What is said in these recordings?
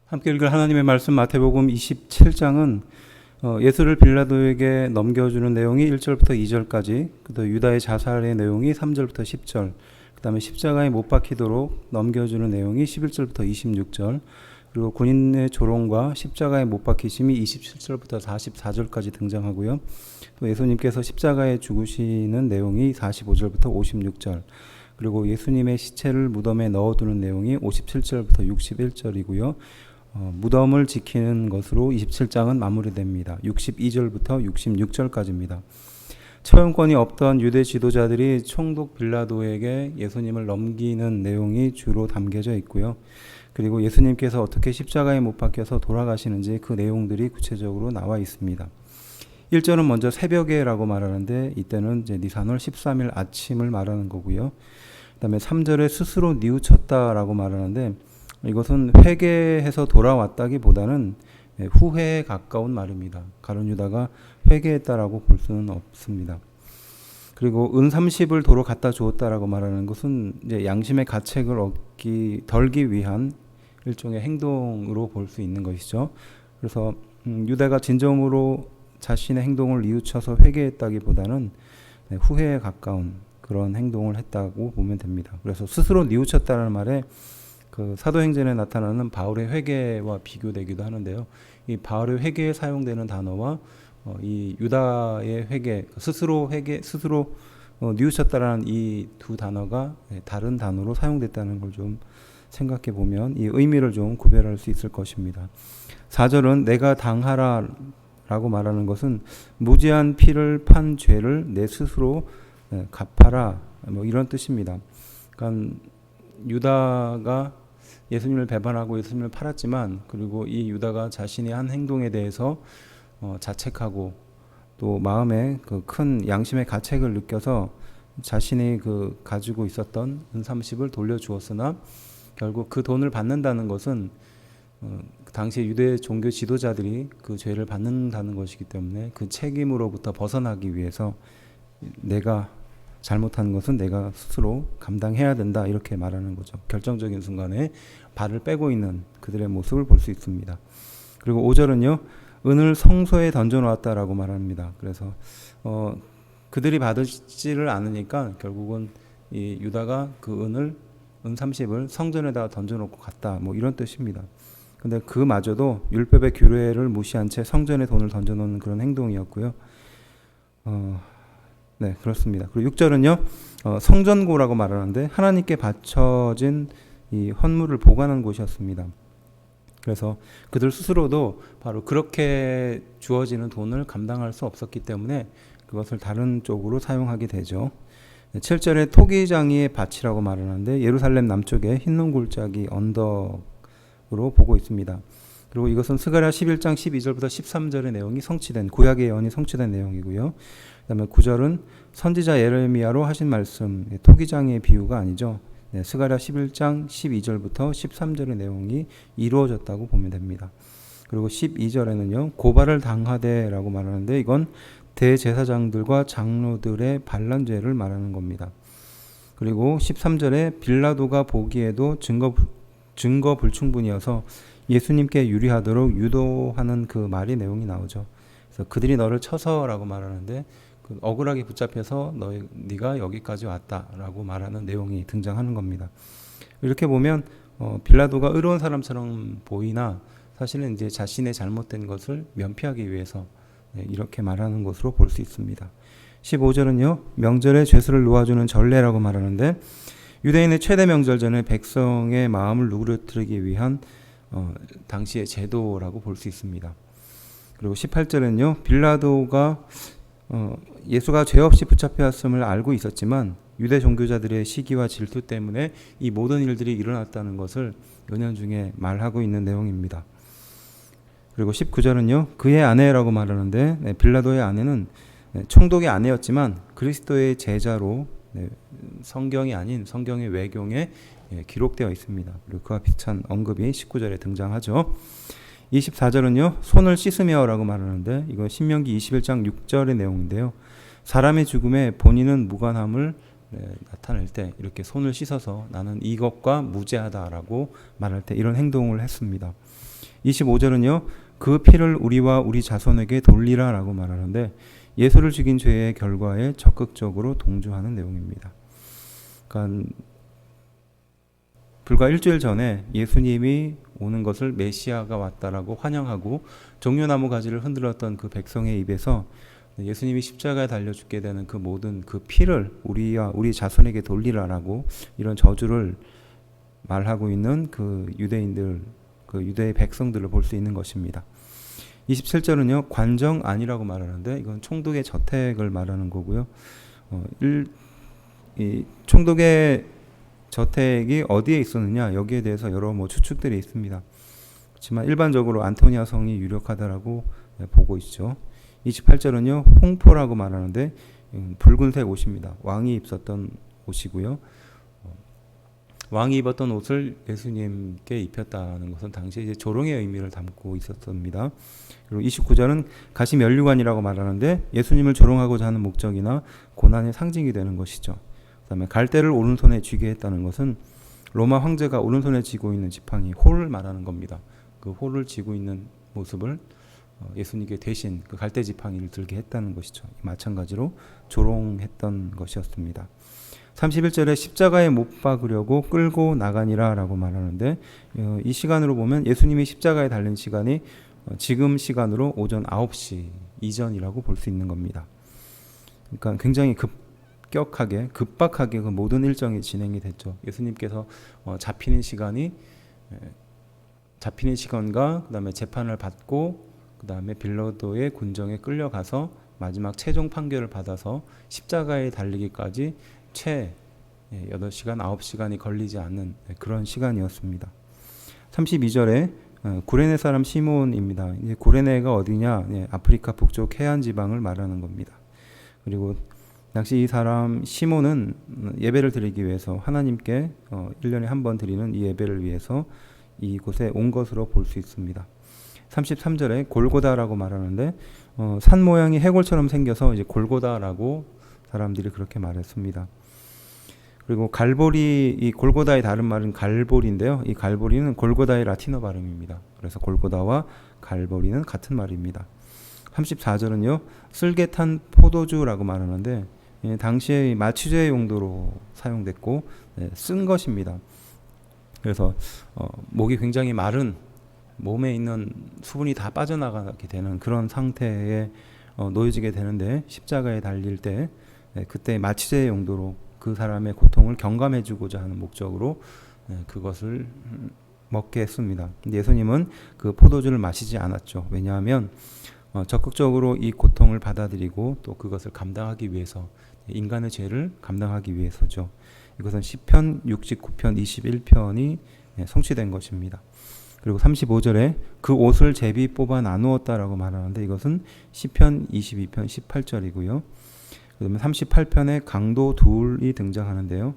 함께 읽을 하나님의 말씀 마태복음 27장은 예수를 빌라도에게 넘겨주는 내용이 1절부터 2절까지, 또 유다의 자살의 내용이 3절부터 10절, 그 다음에 십자가에 못 박히도록 넘겨주는 내용이 11절부터 26절, 그리고 군인의 조롱과 십자가에 못 박히심이 27절부터 44절까지 등장하고요. 또 예수님께서 십자가에 죽으시는 내용이 45절부터 56절, 그리고 예수님의 시체를 무덤에 넣어두는 내용이 57절부터 61절이고요. 무덤을 지키는 것으로 27장은 마무리됩니다. 62절부터 66절까지입니다. 처형권이 없던 유대 지도자들이 총독 빌라도에게 예수님을 넘기는 내용이 주로 담겨져 있고요. 그리고 예수님께서 어떻게 십자가에 못 박혀서 돌아가시는지 그 내용들이 구체적으로 나와 있습니다. 1절은 먼저 새벽에라고 말하는데, 이때는 이제 니산월 13일 아침을 말하는 거고요. 그 다음에 3절에 스스로 뉘우쳤다라고 말하는데, 이것은 회개해서 돌아왔다기보다는 후회에 가까운 말입니다. 가룟 유다가 회개했다라고 볼 수는 없습니다. 그리고 은 30을 도로 갖다 주었다라고 말하는 것은 이제 양심의 가책을 덜기 위한 일종의 행동으로 볼 수 있는 것이죠. 그래서 유다가 진정으로 자신의 행동을 뉘우쳐서 회개했다기보다는 후회에 가까운 그런 행동을 했다고 보면 됩니다. 그래서 스스로 뉘우쳤다는 말에 그 사도행전에 나타나는 바울의 회개와 비교되기도 하는데요. 이 바울의 회개에 사용되는 단어와 이 유다의 회개, 스스로 뉘우쳤다라는 이 두 단어가 다른 단어로 사용됐다는 걸 좀 생각해 보면 이 의미를 좀 구별할 수 있을 것입니다. 4절은 내가 당하라 라고 말하는 것은 무지한 피를 판 죄를 내 스스로 갚아라, 뭐 이런 뜻입니다. 그러니까 유다가 예수님을 배반하고 예수님을 팔았지만, 그리고 이 유다가 자신이 한 행동에 대해서 자책하고 또 마음에 그 큰 양심의 가책을 느껴서 자신이 그 가지고 있었던 은 30을 돌려주었으나 결국 그 돈을 받는다는 것은 당시 유대 종교 지도자들이 그 죄를 받는다는 것이기 때문에 그 책임으로부터 벗어나기 위해서 내가 잘못한 것은 내가 스스로 감당해야 된다, 이렇게 말하는 거죠. 결정적인 순간에 발을 빼고 있는 그들의 모습을 볼 수 있습니다. 그리고 5절은요, 은을 성소에 던져놓았다라고 말합니다. 그래서 그들이 받지를 않으니까 결국은 이 유다가 그 은 30을 성전에다가 던져놓고 갔다, 뭐 이런 뜻입니다. 근데 그마저도 율법의 규례를 무시한 채 성전에 돈을 던져놓는 그런 행동이었고요. 네, 그렇습니다. 그리고 6절은요, 성전고라고 말하는데 하나님께 바쳐진 이 헌물을 보관한 곳이었습니다. 그래서 그들 스스로도 바로 그렇게 주어지는 돈을 감당할 수 없었기 때문에 그것을 다른 쪽으로 사용하게 되죠. 7절에 토기장이의 밭이라고 말하는데 예루살렘 남쪽에 흰눈 골짜기 언덕으로 보고 있습니다. 그리고 이것은 스가랴 11장 12절부터 13절의 내용이 성취된, 구약의 예언이 성취된 내용이고요. 그 다음에 9절은 선지자 예레미야로 하신 말씀, 토기장의 비유가 아니죠. 스가랴 11장 12절부터 13절의 내용이 이루어졌다고 보면 됩니다. 그리고 12절에는요, 고발을 당하되라고 말하는데 이건 대제사장들과 장로들의 반란죄를 말하는 겁니다. 그리고 13절에 빌라도가 보기에도 증거 불충분이어서 예수님께 유리하도록 유도하는 그 말이 내용이 나오죠. 그래서 그들이 너를 쳐서라고 말하는데 그 억울하게 붙잡혀서 네가 여기까지 왔다라고 말하는 내용이 등장하는 겁니다. 이렇게 보면 빌라도가 의로운 사람처럼 보이나 사실은 이제 자신의 잘못된 것을 면피하기 위해서 이렇게 말하는 것으로 볼 수 있습니다. 15절은요, 명절에 죄수를 놓아주는 전례라고 말하는데 유대인의 최대 명절 전에 백성의 마음을 누그러뜨리기 위한 당시의 제도라고 볼 수 있습니다. 그리고 18절은요, 빌라도가 예수가 죄 없이 붙잡혔음을 알고 있었지만 유대 종교자들의 시기와 질투 때문에 이 모든 일들이 일어났다는 것을 은연중에 말하고 있는 내용입니다. 그리고 19절은요, 그의 아내라고 말하는데 빌라도의 아내는 총독의 아내였지만 그리스도의 제자로 성경이 아닌 성경의 외경에 기록되어 있습니다. 그리고 그와 비슷한 언급이 19절에 등장하죠. 24절은요, 손을 씻으며라고 말하는데 이건 신명기 21장 6절의 내용인데요. 사람의 죽음에 본인은 무관함을 나타낼 때 이렇게 손을 씻어서 나는 이것과 무죄하다라고 말할 때 이런 행동을 했습니다. 25절은요. 그 피를 우리와 우리 자손에게 돌리라라고 말하는데 예수를 죽인 죄의 결과에 적극적으로 동조하는 내용입니다. 그러니까 불과 일주일 전에 예수님이 오는 것을 메시아가 왔다라고 환영하고 종려나무 가지를 흔들었던 그 백성의 입에서 예수님이 십자가에 달려 죽게 되는 그 모든 그 피를 우리와 우리 자손에게 돌리라라고 이런 저주를 말하고 있는 그 유대인들, 그 유대의 백성들을 볼 수 있는 것입니다. 27절은요. 관정 안이라고 말하는데 이건 총독의 저택을 말하는 거고요. 이 총독의 저택이 어디에 있었느냐 여기에 대해서 여러 추측들이 있습니다. 그렇지만 일반적으로 안토니아 성이 유력하다라고 보고 있죠. 28절은요. 홍포라고 말하는데 붉은색 옷입니다. 왕이 입었던 옷이고요. 왕이 입었던 옷을 예수님께 입혔다는 것은 당시에 이제 조롱의 의미를 담고 있었습니다. 그리고 29절은 가시 면류관이라고 말하는데 예수님을 조롱하고자 하는 목적이나 고난의 상징이 되는 것이죠. 그다음에 갈대를 오른손에 쥐게 했다는 것은 로마 황제가 오른손에 쥐고 있는 지팡이 홀을 말하는 겁니다. 그 홀을 쥐고 있는 모습을 예수님께 대신 그 갈대 지팡이를 들게 했다는 것이죠. 마찬가지로 조롱했던 것이었습니다. 31절에 십자가에 못 박으려고 끌고 나가니라 라고 말하는데 이 시간으로 보면 예수님이 십자가에 달린 시간이 지금 시간으로 오전 9시 이전이라고 볼 수 있는 겁니다. 그러니까 굉장히 급박하게 그 모든 일정이 진행이 됐죠. 예수님께서 잡히는 시간과 그다음에 재판을 받고 그다음에 빌라도의 군정에 끌려가서 마지막 최종 판결을 받아서 십자가에 달리기까지 채 8시간, 9시간이 걸리지 않는 그런 시간이었습니다. 32절에 구레네 사람 시몬입니다. 이제 구레네가 어디냐? 아프리카 북쪽 해안 지방을 말하는 겁니다. 그리고 당시 이 사람 시몬은 예배를 드리기 위해서 하나님께 1년에 한 번 드리는 이 예배를 위해서 이곳에 온 것으로 볼 수 있습니다. 33절에 골고다라고 말하는데 산 모양이 해골처럼 생겨서 이제 골고다라고 사람들이 그렇게 말했습니다. 그리고 갈보리, 이 골고다의 다른 말은 갈보리인데요. 이 갈보리는 골고다의 라틴어 발음입니다. 그래서 골고다와 갈보리는 같은 말입니다. 34절은요. 쓸개 탄 포도주라고 말하는데 당시에 마취제 용도로 사용됐고 쓴 것입니다. 그래서 목이 굉장히 마른 몸에 있는 수분이 다 빠져나가게 되는 그런 상태에 놓여지게 되는데 십자가에 달릴 때 그때 마취제 용도로 그 사람의 고통을 경감해 주고자 하는 목적으로 그것을 먹게 했습니다. 근데 예수님은 그 포도주를 마시지 않았죠. 왜냐하면 적극적으로 이 고통을 받아들이고 또 그것을 감당하기 위해서 인간의 죄를 감당하기 위해서죠. 이것은 시편 69편 21편이 성취된 것입니다. 그리고 35절에 그 옷을 제비 뽑아 나누었다라고 말하는데 이것은 시편 22편 18절이고요. 그다음에 38편에 강도 둘이 등장하는데요.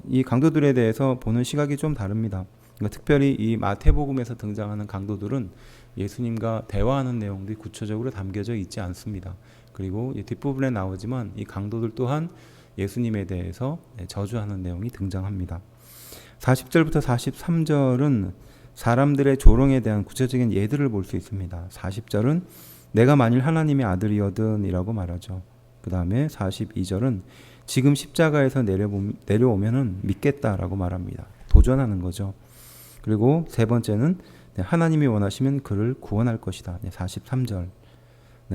이 강도들에 대해서 보는 시각이 좀 다릅니다. 그러니까 특별히 이 마태복음에서 등장하는 강도들은 예수님과 대화하는 내용들이 구체적으로 담겨져 있지 않습니다. 그리고 뒷부분에 나오지만 이 강도들 또한 예수님에 대해서 저주하는 내용이 등장합니다. 40절부터 43절은 사람들의 조롱에 대한 구체적인 예들을 볼 수 있습니다. 40절은 내가 만일 하나님의 아들이거든 이라고 말하죠. 그 다음에 42절은 지금 십자가에서 내려오면은 믿겠다라고 말합니다. 도전하는 거죠. 그리고 세 번째는 하나님이 원하시면 그를 구원할 것이다. 43절.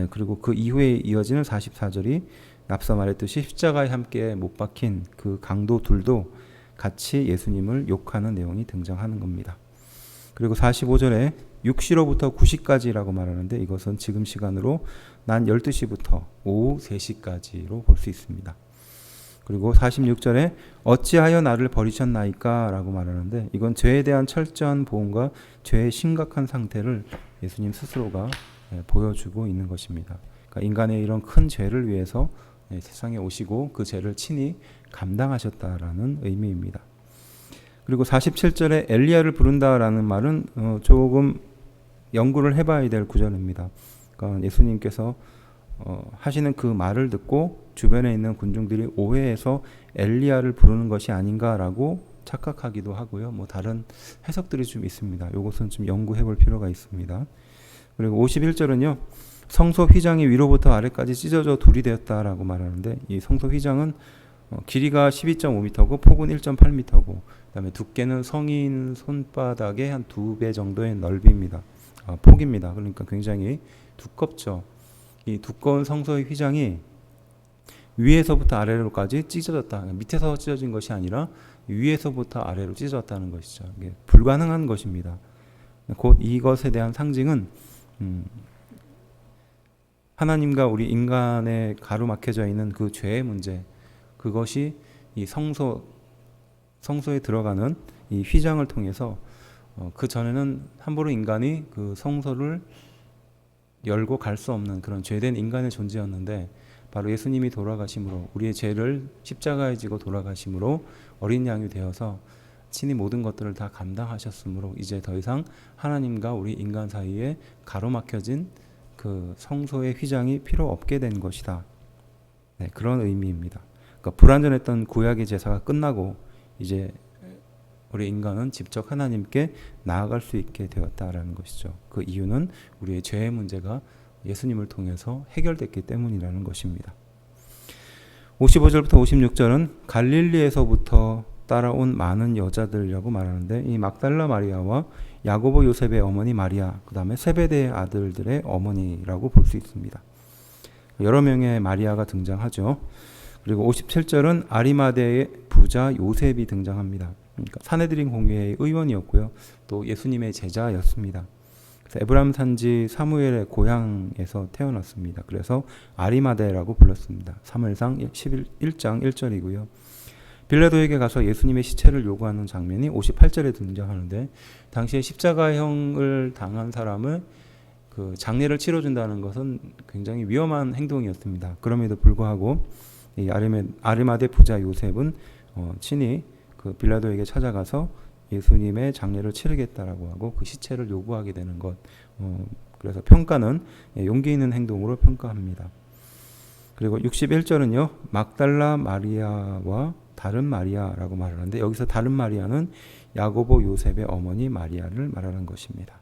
그리고 그 이후에 이어지는 44절이 앞서 말했듯이 십자가에 함께 못 박힌 그 강도들도 같이 예수님을 욕하는 내용이 등장하는 겁니다. 그리고 45절에 6시로부터 9시까지라고 말하는데 이것은 지금 시간으로 난 12시부터 오후 3시까지로 볼 수 있습니다. 그리고 46절에 어찌하여 나를 버리셨나이까 라고 말하는데 이건 죄에 대한 철저한 보험과 죄의 심각한 상태를 예수님 스스로가 보여주고 있는 것입니다. 그러니까 인간의 이런 큰 죄를 위해서 세상에 오시고 그 죄를 친히 감당하셨다라는 의미입니다. 그리고 47절에 엘리야를 부른다라는 말은 조금 연구를 해봐야 될 구절입니다. 그러니까 예수님께서 하시는 그 말을 듣고 주변에 있는 군중들이 오해해서 엘리야를 부르는 것이 아닌가라고 착각하기도 하고요. 뭐 다른 해석들이 좀 있습니다. 이것은 좀 연구해 볼 필요가 있습니다. 그리고 51절은요. 성소 휘장이 위로부터 아래까지 찢어져 둘이 되었다라고 말하는데, 이 성소 휘장은 길이가 12.5m고 폭은 1.8m고 그다음에 두께는 성인 손바닥의 한 2배 정도의 넓이입니다. 폭입니다. 그러니까 굉장히 두껍죠. 이 두꺼운 성소의 휘장이 위에서부터 아래로까지 찢어졌다. 밑에서 찢어진 것이 아니라 위에서부터 아래로 찢어졌다는 것이죠. 이게 불가능한 것입니다. 곧 이것에 대한 상징은 하나님과 우리 인간에 가로막혀져 있는 그 죄의 문제, 그것이 이 성소에 들어가는 이 휘장을 통해서 그 전에는 함부로 인간이 그 성소를 열고 갈 수 없는 그런 죄된 인간의 존재였는데, 바로 예수님이 돌아가심으로, 우리의 죄를 십자가에 지고 돌아가심으로 어린 양이 되어서 친히 모든 것들을 다 감당하셨으므로 이제 더 이상 하나님과 우리 인간 사이에 가로막혀진 그 성소의 휘장이 필요 없게 된 것이다. 네, 그런 의미입니다. 그러니까 불완전했던 구약의 제사가 끝나고 이제 우리 인간은 직접 하나님께 나아갈 수 있게 되었다라는 것이죠. 그 이유는 우리의 죄의 문제가 예수님을 통해서 해결됐기 때문이라는 것입니다. 55절부터 56절은 갈릴리에서부터 따라온 많은 여자들이라고 말하는데, 이 막달라 마리아와 야고보 요셉의 어머니 마리아, 그 다음에 세베대의 아들들의 어머니라고 볼 수 있습니다. 여러 명의 마리아가 등장하죠. 그리고 57절은 아리마대의 부자 요셉이 등장합니다. 그러니까 사내들인 공회의 의원이었고요. 또 예수님의 제자였습니다. 그래서 에브라임 산지 사무엘의 고향에서 태어났습니다. 그래서 아리마대라고 불렀습니다. 사무엘상 11장 1절이고요. 빌라도에게 가서 예수님의 시체를 요구하는 장면이 58절에 등장하는데, 당시에 십자가형을 당한 사람을 그 장례를 치러준다는 것은 굉장히 위험한 행동이었습니다. 그럼에도 불구하고 이 아리마대 부자 요셉은 친히 그 빌라도에게 찾아가서 예수님의 장례를 치르겠다라고 하고 그 시체를 요구하게 되는 것. 그래서 평가는 용기 있는 행동으로 평가합니다. 그리고 61절은요. 막달라 마리아와 다른 마리아라고 말하는데, 여기서 다른 마리아는 야고보 요셉의 어머니 마리아를 말하는 것입니다.